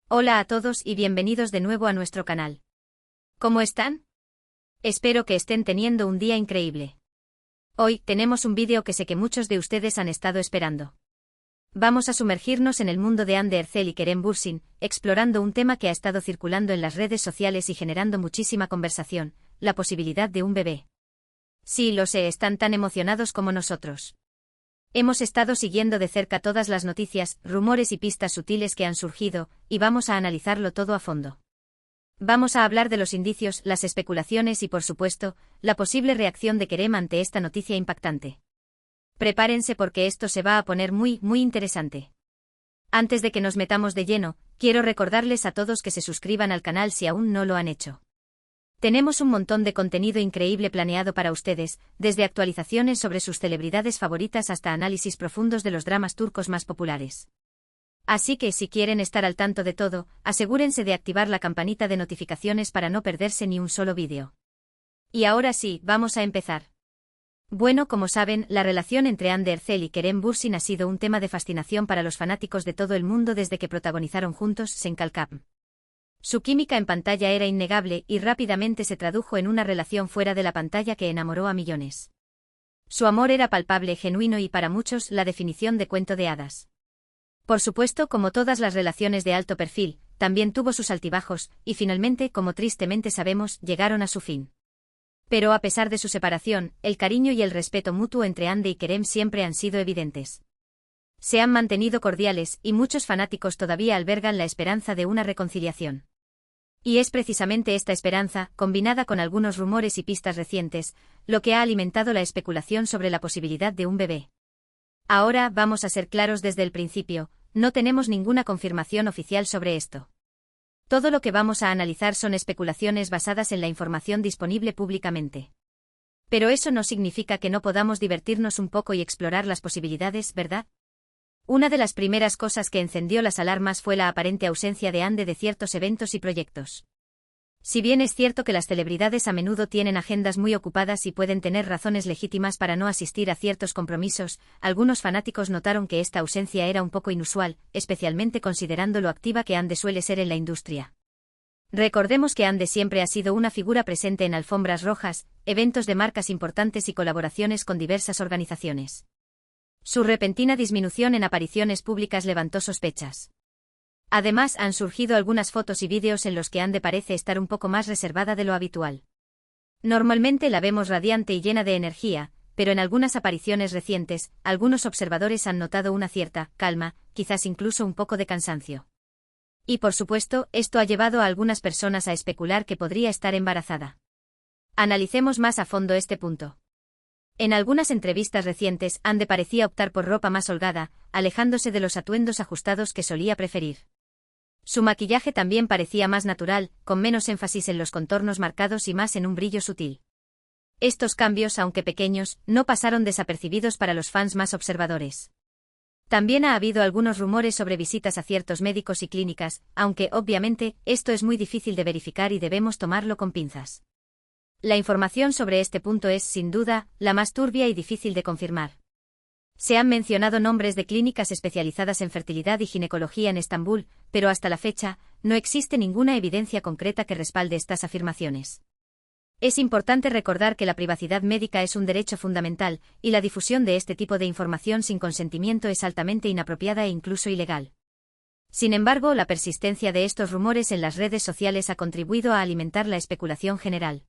Hola a todos y bienvenidos de nuevo a nuestro canal. ¿Cómo están? Espero que estén teniendo un día increíble. Hoy tenemos un vídeo que sé que muchos de ustedes han estado esperando. Vamos a sumergirnos en el mundo de Hande Erçel y Kerem Bürsin, explorando un tema que ha estado circulando en las redes sociales y generando muchísima conversación, la posibilidad de un bebé. Sí, lo sé, están tan emocionados como nosotros. Hemos estado siguiendo de cerca todas las noticias, rumores y pistas sutiles que han surgido, y vamos a analizarlo todo a fondo. Vamos a hablar de los indicios, las especulaciones y, por supuesto, la posible reacción de Kerem ante esta noticia impactante. Prepárense porque esto se va a poner muy interesante. Antes de que nos metamos de lleno, quiero recordarles a todos que se suscriban al canal si aún no lo han hecho. Tenemos un montón de contenido increíble planeado para ustedes, desde actualizaciones sobre sus celebridades favoritas hasta análisis profundos de los dramas turcos más populares. Así que si quieren estar al tanto de todo, asegúrense de activar la campanita de notificaciones para no perderse ni un solo vídeo. Y ahora sí, vamos a empezar. Bueno, como saben, la relación entre Hande Erçel y Kerem Bürsin ha sido un tema de fascinación para los fanáticos de todo el mundo desde que protagonizaron juntos Senkalkam. Su química en pantalla era innegable y rápidamente se tradujo en una relación fuera de la pantalla que enamoró a millones. Su amor era palpable, genuino y para muchos la definición de cuento de hadas. Por supuesto, como todas las relaciones de alto perfil, también tuvo sus altibajos y finalmente, como tristemente sabemos, llegaron a su fin. Pero a pesar de su separación, el cariño y el respeto mutuo entre Hande y Kerem siempre han sido evidentes. Se han mantenido cordiales y muchos fanáticos todavía albergan la esperanza de una reconciliación. Y es precisamente esta esperanza, combinada con algunos rumores y pistas recientes, lo que ha alimentado la especulación sobre la posibilidad de un bebé. Ahora vamos a ser claros desde el principio, no tenemos ninguna confirmación oficial sobre esto. Todo lo que vamos a analizar son especulaciones basadas en la información disponible públicamente. Pero eso no significa que no podamos divertirnos un poco y explorar las posibilidades, ¿verdad? Una de las primeras cosas que encendió las alarmas fue la aparente ausencia de Hande de ciertos eventos y proyectos. Si bien es cierto que las celebridades a menudo tienen agendas muy ocupadas y pueden tener razones legítimas para no asistir a ciertos compromisos, algunos fanáticos notaron que esta ausencia era un poco inusual, especialmente considerando lo activa que Hande suele ser en la industria. Recordemos que Hande siempre ha sido una figura presente en alfombras rojas, eventos de marcas importantes y colaboraciones con diversas organizaciones. Su repentina disminución en apariciones públicas levantó sospechas. Además, han surgido algunas fotos y vídeos en los que Hande parece estar un poco más reservada de lo habitual. Normalmente la vemos radiante y llena de energía, pero en algunas apariciones recientes, algunos observadores han notado una cierta calma, quizás incluso un poco de cansancio. Y por supuesto, esto ha llevado a algunas personas a especular que podría estar embarazada. Analicemos más a fondo este punto. En algunas entrevistas recientes, Hande parecía optar por ropa más holgada, alejándose de los atuendos ajustados que solía preferir. Su maquillaje también parecía más natural, con menos énfasis en los contornos marcados y más en un brillo sutil. Estos cambios, aunque pequeños, no pasaron desapercibidos para los fans más observadores. También ha habido algunos rumores sobre visitas a ciertos médicos y clínicas, aunque, obviamente, esto es muy difícil de verificar y debemos tomarlo con pinzas. La información sobre este punto es, sin duda, la más turbia y difícil de confirmar. Se han mencionado nombres de clínicas especializadas en fertilidad y ginecología en Estambul, pero hasta la fecha, no existe ninguna evidencia concreta que respalde estas afirmaciones. Es importante recordar que la privacidad médica es un derecho fundamental, y la difusión de este tipo de información sin consentimiento es altamente inapropiada e incluso ilegal. Sin embargo, la persistencia de estos rumores en las redes sociales ha contribuido a alimentar la especulación general.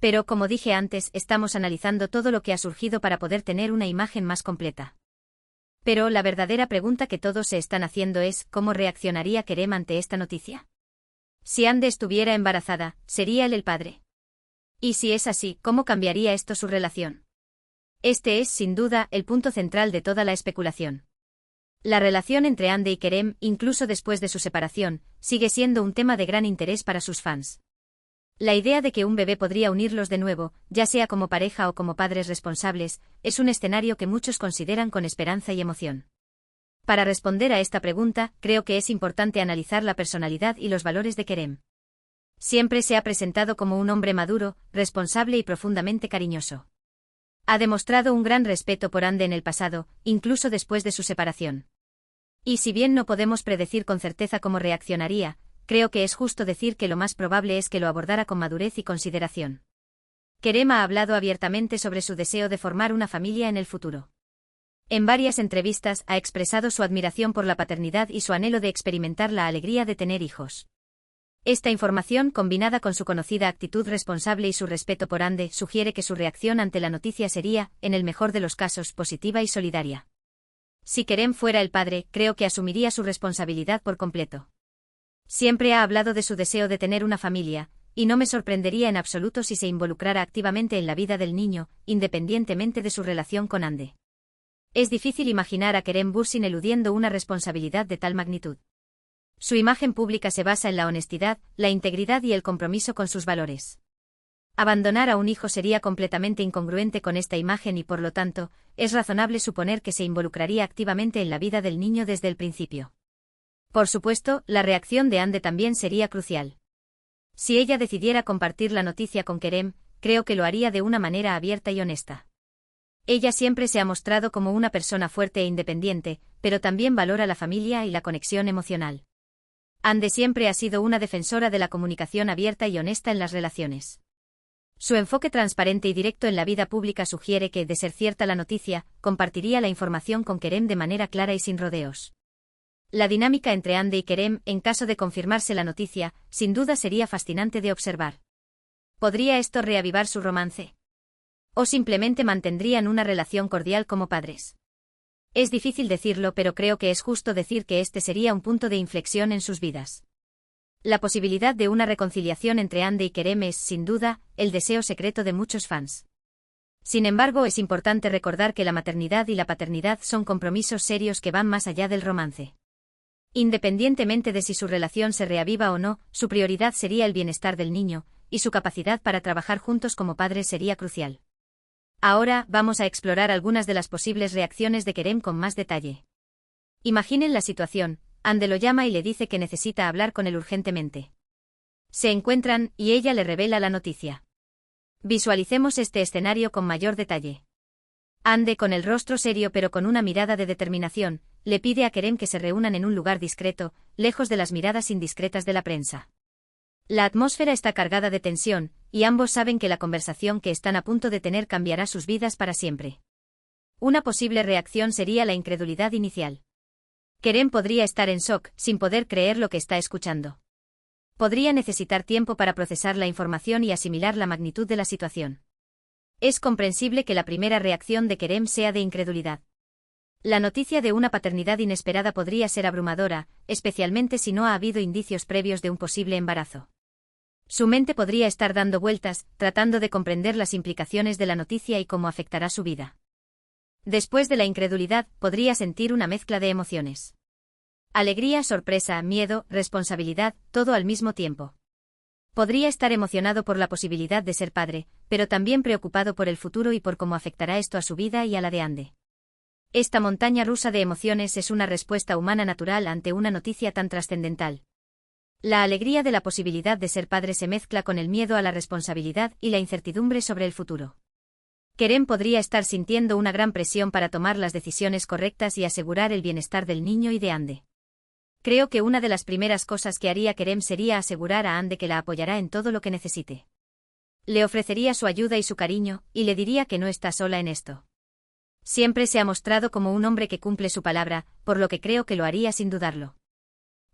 Pero, como dije antes, estamos analizando todo lo que ha surgido para poder tener una imagen más completa. Pero la verdadera pregunta que todos se están haciendo es, ¿cómo reaccionaría Kerem ante esta noticia? Si Hande estuviera embarazada, ¿sería él el padre? Y si es así, ¿cómo cambiaría esto su relación? Este es, sin duda, el punto central de toda la especulación. La relación entre Hande y Kerem, incluso después de su separación, sigue siendo un tema de gran interés para sus fans. La idea de que un bebé podría unirlos de nuevo, ya sea como pareja o como padres responsables, es un escenario que muchos consideran con esperanza y emoción. Para responder a esta pregunta, creo que es importante analizar la personalidad y los valores de Kerem. Siempre se ha presentado como un hombre maduro, responsable y profundamente cariñoso. Ha demostrado un gran respeto por Hande en el pasado, incluso después de su separación. Y si bien no podemos predecir con certeza cómo reaccionaría, creo que es justo decir que lo más probable es que lo abordara con madurez y consideración. Kerem ha hablado abiertamente sobre su deseo de formar una familia en el futuro. En varias entrevistas ha expresado su admiración por la paternidad y su anhelo de experimentar la alegría de tener hijos. Esta información, combinada con su conocida actitud responsable y su respeto por Hande, sugiere que su reacción ante la noticia sería, en el mejor de los casos, positiva y solidaria. Si Kerem fuera el padre, creo que asumiría su responsabilidad por completo. Siempre ha hablado de su deseo de tener una familia, y no me sorprendería en absoluto si se involucrara activamente en la vida del niño, independientemente de su relación con Hande. Es difícil imaginar a Kerem Bürsin eludiendo una responsabilidad de tal magnitud. Su imagen pública se basa en la honestidad, la integridad y el compromiso con sus valores. Abandonar a un hijo sería completamente incongruente con esta imagen y por lo tanto, es razonable suponer que se involucraría activamente en la vida del niño desde el principio. Por supuesto, la reacción de Hande también sería crucial. Si ella decidiera compartir la noticia con Kerem, creo que lo haría de una manera abierta y honesta. Ella siempre se ha mostrado como una persona fuerte e independiente, pero también valora la familia y la conexión emocional. Hande siempre ha sido una defensora de la comunicación abierta y honesta en las relaciones. Su enfoque transparente y directo en la vida pública sugiere que, de ser cierta la noticia, compartiría la información con Kerem de manera clara y sin rodeos. La dinámica entre Hande y Kerem, en caso de confirmarse la noticia, sin duda sería fascinante de observar. ¿Podría esto reavivar su romance? ¿O simplemente mantendrían una relación cordial como padres? Es difícil decirlo, pero creo que es justo decir que este sería un punto de inflexión en sus vidas. La posibilidad de una reconciliación entre Hande y Kerem es, sin duda, el deseo secreto de muchos fans. Sin embargo, es importante recordar que la maternidad y la paternidad son compromisos serios que van más allá del romance. Independientemente de si su relación se reaviva o no, su prioridad sería el bienestar del niño, y su capacidad para trabajar juntos como padres sería crucial. Ahora, vamos a explorar algunas de las posibles reacciones de Kerem con más detalle. Imaginen la situación, Hande lo llama y le dice que necesita hablar con él urgentemente. Se encuentran, y ella le revela la noticia. Visualicemos este escenario con mayor detalle. Hande, con el rostro serio pero con una mirada de determinación, le pide a Kerem que se reúnan en un lugar discreto, lejos de las miradas indiscretas de la prensa. La atmósfera está cargada de tensión, y ambos saben que la conversación que están a punto de tener cambiará sus vidas para siempre. Una posible reacción sería la incredulidad inicial. Kerem podría estar en shock, sin poder creer lo que está escuchando. Podría necesitar tiempo para procesar la información y asimilar la magnitud de la situación. Es comprensible que la primera reacción de Kerem sea de incredulidad. La noticia de una paternidad inesperada podría ser abrumadora, especialmente si no ha habido indicios previos de un posible embarazo. Su mente podría estar dando vueltas, tratando de comprender las implicaciones de la noticia y cómo afectará su vida. Después de la incredulidad, podría sentir una mezcla de emociones. Alegría, sorpresa, miedo, responsabilidad, todo al mismo tiempo. Podría estar emocionado por la posibilidad de ser padre, pero también preocupado por el futuro y por cómo afectará esto a su vida y a la de Hande. Esta montaña rusa de emociones es una respuesta humana natural ante una noticia tan trascendental. La alegría de la posibilidad de ser padre se mezcla con el miedo a la responsabilidad y la incertidumbre sobre el futuro. Kerem podría estar sintiendo una gran presión para tomar las decisiones correctas y asegurar el bienestar del niño y de Hande. Creo que una de las primeras cosas que haría Kerem sería asegurar a Hande que la apoyará en todo lo que necesite. Le ofrecería su ayuda y su cariño, y le diría que no está sola en esto. Siempre se ha mostrado como un hombre que cumple su palabra, por lo que creo que lo haría sin dudarlo.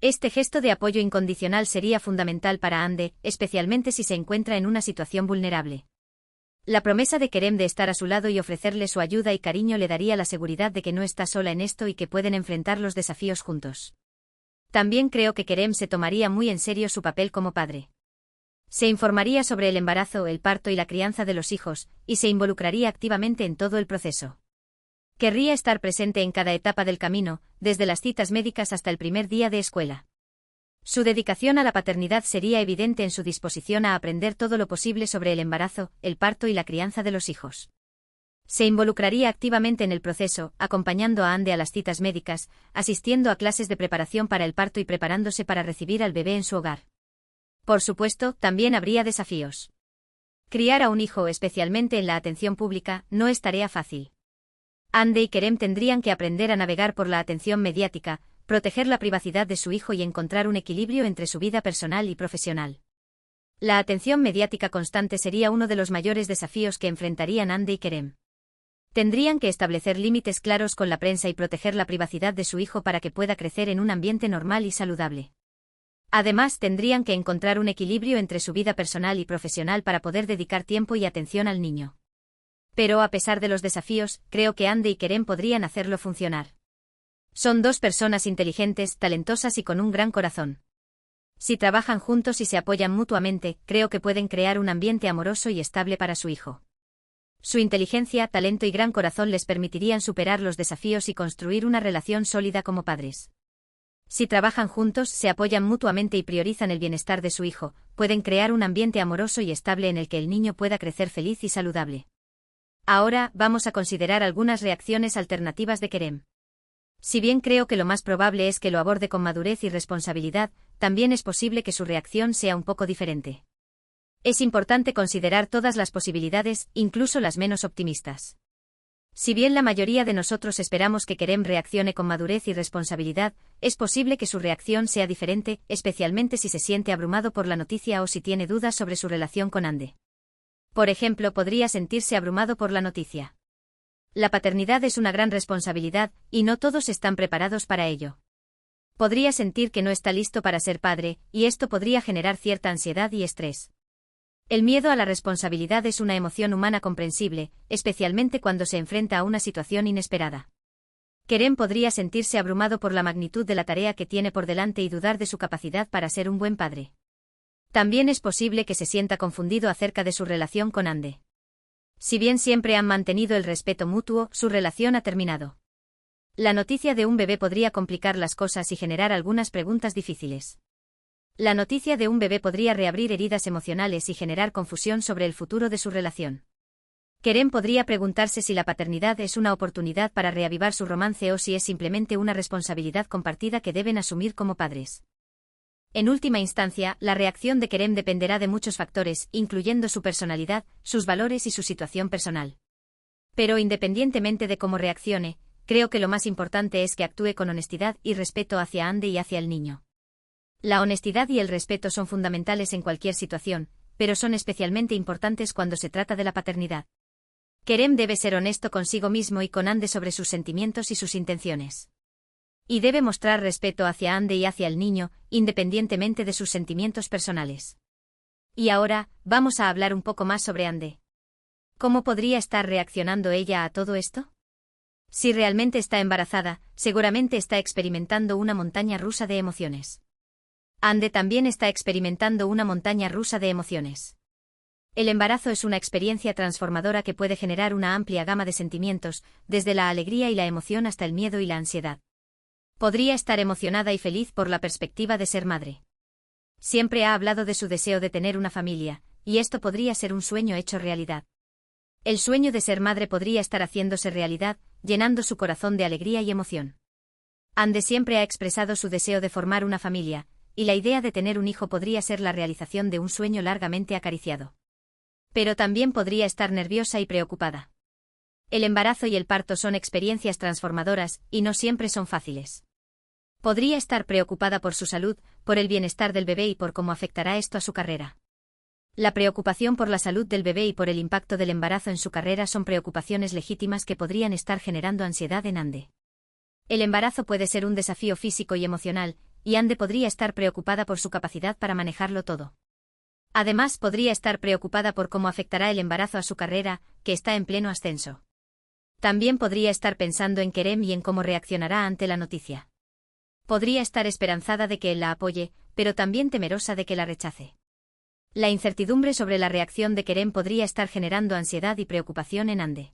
Este gesto de apoyo incondicional sería fundamental para Hande, especialmente si se encuentra en una situación vulnerable. La promesa de Kerem de estar a su lado y ofrecerle su ayuda y cariño le daría la seguridad de que no está sola en esto y que pueden enfrentar los desafíos juntos. También creo que Kerem se tomaría muy en serio su papel como padre. Se informaría sobre el embarazo, el parto y la crianza de los hijos, y se involucraría activamente en todo el proceso. Querría estar presente en cada etapa del camino, desde las citas médicas hasta el primer día de escuela. Su dedicación a la paternidad sería evidente en su disposición a aprender todo lo posible sobre el embarazo, el parto y la crianza de los hijos. Se involucraría activamente en el proceso, acompañando a Hande a las citas médicas, asistiendo a clases de preparación para el parto y preparándose para recibir al bebé en su hogar. Por supuesto, también habría desafíos. Criar a un hijo, especialmente en la atención pública, no es tarea fácil. Hande y Kerem tendrían que aprender a navegar por la atención mediática, proteger la privacidad de su hijo y encontrar un equilibrio entre su vida personal y profesional. La atención mediática constante sería uno de los mayores desafíos que enfrentarían Ande y Kerem. Tendrían que establecer límites claros con la prensa y proteger la privacidad de su hijo para que pueda crecer en un ambiente normal y saludable. Además, tendrían que encontrar un equilibrio entre su vida personal y profesional para poder dedicar tiempo y atención al niño. Pero a pesar de los desafíos, creo que Ande y Kerem podrían hacerlo funcionar. Son dos personas inteligentes, talentosas y con un gran corazón. Si trabajan juntos y se apoyan mutuamente, creo que pueden crear un ambiente amoroso y estable para su hijo. Su inteligencia, talento y gran corazón les permitirían superar los desafíos y construir una relación sólida como padres. Si trabajan juntos, se apoyan mutuamente y priorizan el bienestar de su hijo, pueden crear un ambiente amoroso y estable en el que el niño pueda crecer feliz y saludable. Ahora, vamos a considerar algunas reacciones alternativas de Kerem. Si bien creo que lo más probable es que lo aborde con madurez y responsabilidad, también es posible que su reacción sea un poco diferente. Es importante considerar todas las posibilidades, incluso las menos optimistas. Si bien la mayoría de nosotros esperamos que Kerem reaccione con madurez y responsabilidad, es posible que su reacción sea diferente, especialmente si se siente abrumado por la noticia o si tiene dudas sobre su relación con Ande. Por ejemplo, podría sentirse abrumado por la noticia. La paternidad es una gran responsabilidad, y no todos están preparados para ello. Podría sentir que no está listo para ser padre, y esto podría generar cierta ansiedad y estrés. El miedo a la responsabilidad es una emoción humana comprensible, especialmente cuando se enfrenta a una situación inesperada. Kerem podría sentirse abrumado por la magnitud de la tarea que tiene por delante y dudar de su capacidad para ser un buen padre. También es posible que se sienta confundido acerca de su relación con Ande. Si bien siempre han mantenido el respeto mutuo, su relación ha terminado. La noticia de un bebé podría complicar las cosas y generar algunas preguntas difíciles. La noticia de un bebé podría reabrir heridas emocionales y generar confusión sobre el futuro de su relación. Kerem podría preguntarse si la paternidad es una oportunidad para reavivar su romance o si es simplemente una responsabilidad compartida que deben asumir como padres. En última instancia, la reacción de Kerem dependerá de muchos factores, incluyendo su personalidad, sus valores y su situación personal. Pero independientemente de cómo reaccione, creo que lo más importante es que actúe con honestidad y respeto hacia Ande y hacia el niño. La honestidad y el respeto son fundamentales en cualquier situación, pero son especialmente importantes cuando se trata de la paternidad. Kerem debe ser honesto consigo mismo y con Ande sobre sus sentimientos y sus intenciones. Y debe mostrar respeto hacia Ande y hacia el niño, independientemente de sus sentimientos personales. Y ahora, vamos a hablar un poco más sobre Ande. ¿Cómo podría estar reaccionando ella a todo esto? Si realmente está embarazada, seguramente está experimentando una montaña rusa de emociones. Ande también está experimentando una montaña rusa de emociones. El embarazo es una experiencia transformadora que puede generar una amplia gama de sentimientos, desde la alegría y la emoción hasta el miedo y la ansiedad. Podría estar emocionada y feliz por la perspectiva de ser madre. Siempre ha hablado de su deseo de tener una familia, y esto podría ser un sueño hecho realidad. El sueño de ser madre podría estar haciéndose realidad, llenando su corazón de alegría y emoción. Ande siempre ha expresado su deseo de formar una familia, y la idea de tener un hijo podría ser la realización de un sueño largamente acariciado. Pero también podría estar nerviosa y preocupada. El embarazo y el parto son experiencias transformadoras, y no siempre son fáciles. Podría estar preocupada por su salud, por el bienestar del bebé y por cómo afectará esto a su carrera. La preocupación por la salud del bebé y por el impacto del embarazo en su carrera son preocupaciones legítimas que podrían estar generando ansiedad en Ande. El embarazo puede ser un desafío físico y emocional, y Ande podría estar preocupada por su capacidad para manejarlo todo. Además, podría estar preocupada por cómo afectará el embarazo a su carrera, que está en pleno ascenso. También podría estar pensando en Kerem y en cómo reaccionará ante la noticia. Podría estar esperanzada de que él la apoye, pero también temerosa de que la rechace. La incertidumbre sobre la reacción de Kerem podría estar generando ansiedad y preocupación en Ande.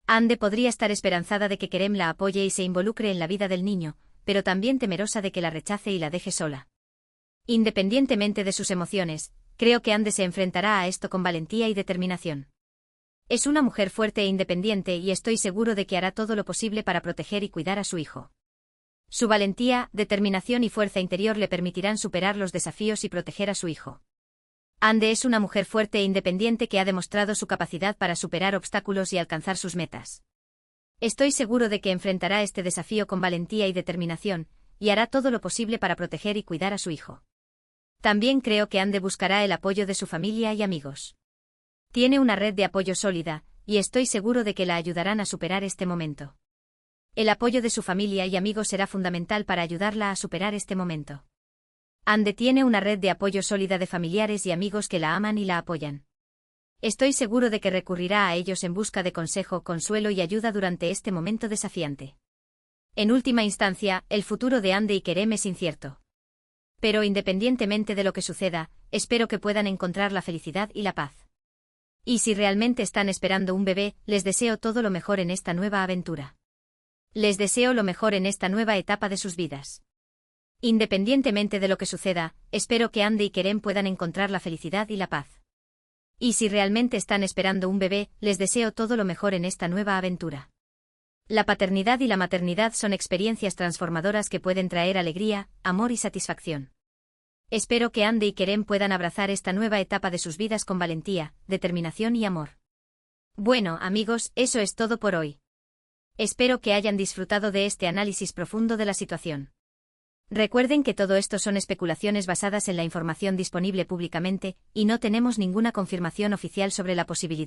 Ande podría estar esperanzada de que Kerem la apoye y se involucre en la vida del niño, pero también temerosa de que la rechace y la deje sola. Independientemente de sus emociones, creo que Ande se enfrentará a esto con valentía y determinación. Es una mujer fuerte e independiente y estoy seguro de que hará todo lo posible para proteger y cuidar a su hijo. Su valentía, determinación y fuerza interior le permitirán superar los desafíos y proteger a su hijo. Ande es una mujer fuerte e independiente que ha demostrado su capacidad para superar obstáculos y alcanzar sus metas. Estoy seguro de que enfrentará este desafío con valentía y determinación, y hará todo lo posible para proteger y cuidar a su hijo. También creo que Ande buscará el apoyo de su familia y amigos. Tiene una red de apoyo sólida, y estoy seguro de que la ayudarán a superar este momento. El apoyo de su familia y amigos será fundamental para ayudarla a superar este momento. Ande tiene una red de apoyo sólida de familiares y amigos que la aman y la apoyan. Estoy seguro de que recurrirá a ellos en busca de consejo, consuelo y ayuda durante este momento desafiante. En última instancia, el futuro de Ande y Kerem es incierto. Pero independientemente de lo que suceda, espero que puedan encontrar la felicidad y la paz. Y si realmente están esperando un bebé, les deseo todo lo mejor en esta nueva aventura. Les deseo lo mejor en esta nueva etapa de sus vidas. Independientemente de lo que suceda, espero que Ande y Kerem puedan encontrar la felicidad y la paz. Y si realmente están esperando un bebé, les deseo todo lo mejor en esta nueva aventura. La paternidad y la maternidad son experiencias transformadoras que pueden traer alegría, amor y satisfacción. Espero que Ande y Kerem puedan abrazar esta nueva etapa de sus vidas con valentía, determinación y amor. Bueno, amigos, eso es todo por hoy. Espero que hayan disfrutado de este análisis profundo de la situación. Recuerden que todo esto son especulaciones basadas en la información disponible públicamente, y no tenemos ninguna confirmación oficial sobre la posibilidad